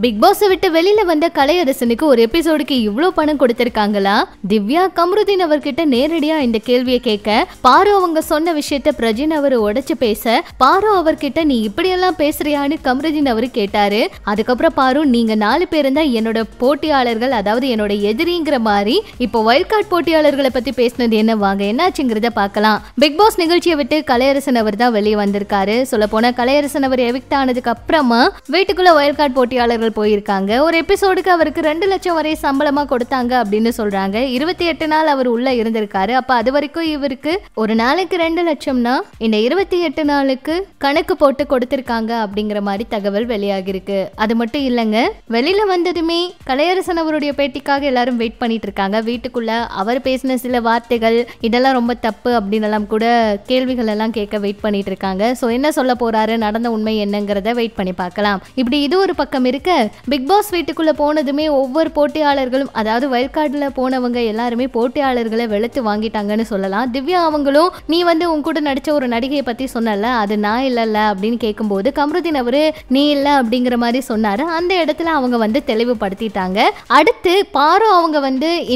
Big pass விட்டு வெளியில வந்த கலையரசனுக்கு ஒரு எபிசோடுக்கு இவ்ளோ பணம் கொடுத்திருக்காங்களா? திவ்யா கமருதீன் அவர்கிட்ட நேரடியா இந்த கேள்வியை கேட்க, பாரு அவங்க சொன்ன விஷயத்த பிரஜின் அவர் உடைச்சு பேச, பாரு அவர்கிட்ட நீ இப்படியெல்லாம் பேசுறியான்னு கமருதீன் அவரு கேட்டாரு. அதுக்கப்புறம் பாரு, நீங்க 4 பேர் தான் என்னோட போட்டியாளர்கள், அதாவது என்னோட எதிரிங்கிற மாதிரி இப்போ வைல்ட் கார்டு போட்டியாளர்களை பத்தி பேசினது என்ன, வாங்க என்னாச்சுங்கிறத பார்க்கலாம். பிக் பாஸ் நிகழ்ச்சியை விட்டு கலையரசன் அவர் தான் வெளியே வந்திருக்காரு. சொல்ல போனா கலையரசன் அவர் எவிக்ட் ஆனதுக்கு அப்புறமா வீட்டுக்குள்ள வைல்ட் கார்டு போட்டியாளர்கள் போயிருக்காங்க. ஒரு எபிசோடுக்கு அவருக்கு 2 லட்சம் வரை சம்பளமா கொடுத்தாங்க அப்படின்னு சொல்றாங்க. 28 நாள் அவர் உள்ள இருந்திருக்காரு. அப்ப அது வரைக்கும் இவருக்கு ஒரு நாளைக்கு 2 லட்சம்னா இந்த 28 நாளுக்கு கணக்கு போட்டு கொடுத்திருக்காங்க அப்படிங்கிற மாதிரி தகவல் வெளியாகி இருக்கு. அது மட்டும் இல்லைங்க, வெளியில வந்ததுமே கலையரசன் அவருடைய பேட்டிக்காக எல்லாரும் வெயிட் பண்ணிட்டு இருக்காங்க. வீட்டுக்குள்ள அவர் பேசின சில வார்த்தைகள் இதெல்லாம் ரொம்ப தப்பு அப்படின்னு எல்லாம் கூட கேள்விகள் எல்லாம் கேட்க வெயிட் பண்ணிட்டு இருக்காங்க. சோ என்ன சொல்ல போறாரு, நடந்த உண்மை என்னங்கிறத வெயிட் பண்ணி பார்க்கலாம். இப்படி இது ஒரு பக்கம் இருக்க, பிக் பாஸ் வீட்டுக்குள்ள போனதுமே ஒவ்வொரு போட்டியாளர்களும், அதாவது வைல்ட் கார்டுல போனவங்க எல்லாருமே போட்டியாளர்களை வெளுத்து வாங்கிட்டாங்கன்னு சொல்லலாம். திவ்யா அவங்களும், நீ உன் கூட நடிச்ச ஒரு நடிகையை பத்தி சொன்னல, அது நான் இல்லல்ல அப்படின்னு கேட்கும்போது கமருதீன் அவரு நீ இல்ல அப்படிங்கிற மாதிரி சொன்னாரு. அந்த இடத்துல அவங்க தெளிவுபடுத்திட்டாங்க. அடுத்து பாரு அவங்க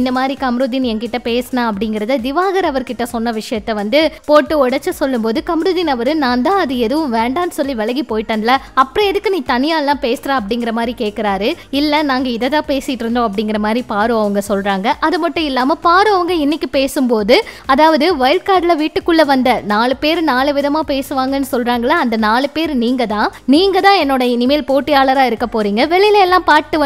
இந்த மாதிரி கமருதீன் என்கிட்ட பேசினா அப்படிங்கறத திவாகர் அவர்கிட்ட சொன்ன விஷயத்த போட்டு உடைச்சு சொல்லும் போது கமருதீன் அவரு, நான் தான் அது எதுவும் வேண்டான்னு சொல்லி விலகி போயிட்டேன்ல, அப்புறம் எதுக்கு நீ தனியா எல்லாம் பேசுற அப்படிங்கிற மாதிரி கேட்கிறாரு. இல்ல நாங்க இததான் பேசிட்டு இருந்தோம் அப்படிங்கிற மாதிரி பாரு அவங்க சொல்றாங்க. அது மட்டும் இல்லாம பாரு அவங்க இன்னைக்கு பேசும்போது, அதாவது வைல்ட் கார்டுல வீட்டுக்குள்ள வந்த 4 பேர் 4 விதமா பேசுவாங்கன்னு சொல்றாங்களா, அந்த 4 பேர் நீங்க தான் என்னோட இனிமேல் போட்டியாளரா இருக்க போறீங்க. வெளியில எல்லாம் பாட்டு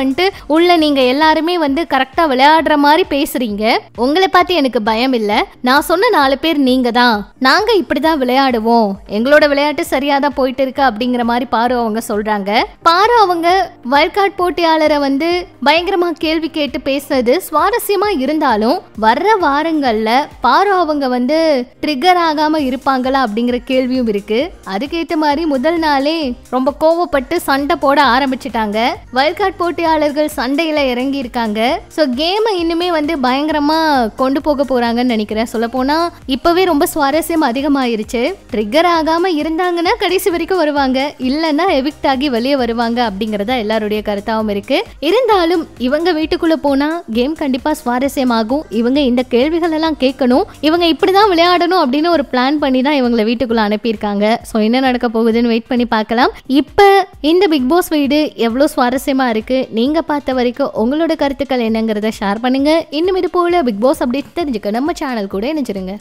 உள்ள நீங்க எல்லாருமே கரெக்டா விளையாடுற மாதிரி பேசுறீங்க. உங்களை பார்த்து எனக்கு பயம் இல்ல. நான் சொன்ன 4 பேர் நீங்க தான். நாங்க இப்படிதான் விளையாடுவோம். எங்களோட விளையாட்டு சரியாதான் போயிட்டு இருக்கு அப்படிங்கிற மாதிரி பாரு அவங்க சொல்றாங்க. பாரு அவங்க வைல்ட் கார்டு போட்டியாளரை பயங்கரமா கேள்வி கேட்டு பேசுனது சுவாரஸ்யமா இருந்தாலும், வர்ற வாரங்கள்ல பாரு அவங்க ட்ரிகர் ஆகாம இருப்பாங்களா அப்படிங்கிற கேள்வியும் இருக்கு. அதுக்கேற்ற மாதிரி முதல் நாளே ரொம்ப கோவப்பட்டு சண்டை போட ஆரம்பிச்சிட்டாங்க. வைல்ட் கார்டு போட்டியாளர்கள் சண்டையில இறங்கி இருக்காங்க. சோ கேமை இன்னுமே பயங்கரமா கொண்டு போக போறாங்கன்னு நினைக்கிறேன். சொல்ல போனா இப்பவே ரொம்ப சுவாரஸ்யம் அதிகமாயிருச்சு. ட்ரிகர் ஆகாம இருந்தாங்கன்னா கடைசி வரைக்கும் வருவாங்க, இல்லைன்னா எவிக்ட் ஆகி வெளியே வருவாங்க அப்படிங்கறத எல்லாருடைய கருத்தாவும் இருக்கு. இருந்தாலும் இவங்க வீட்டுக்குள்ள போனா கேம் கண்டிப்பா சுவாரஸ்யமாகும். இவங்க இந்த கேள்விகள் எல்லாம் கேட்கணும், இவங்க இப்படிதான் விளையாடணும் அப்படின்னு ஒரு பிளான் பண்ணி தான் இவங்களை வீட்டுக்குள்ள அனுப்பியிருக்காங்க. சோ என்ன நடக்க போகுதுன்னு வெயிட் பண்ணி பார்க்கலாம். இப்ப இந்த பிக் பாஸ் வீடு எவ்வளவு சுவாரஸ்யமா இருக்கு, நீங்க பார்த்த வரைக்கும் உங்களோட கருத்துக்கள் என்னங்கிறத ஷேர் பண்ணுங்க. இன்னும் இது போல பிக் பாஸ் அப்டேட் தெரிஞ்சுக்க நம்ம சேனல் கூட இணைஞ்சிருங்க.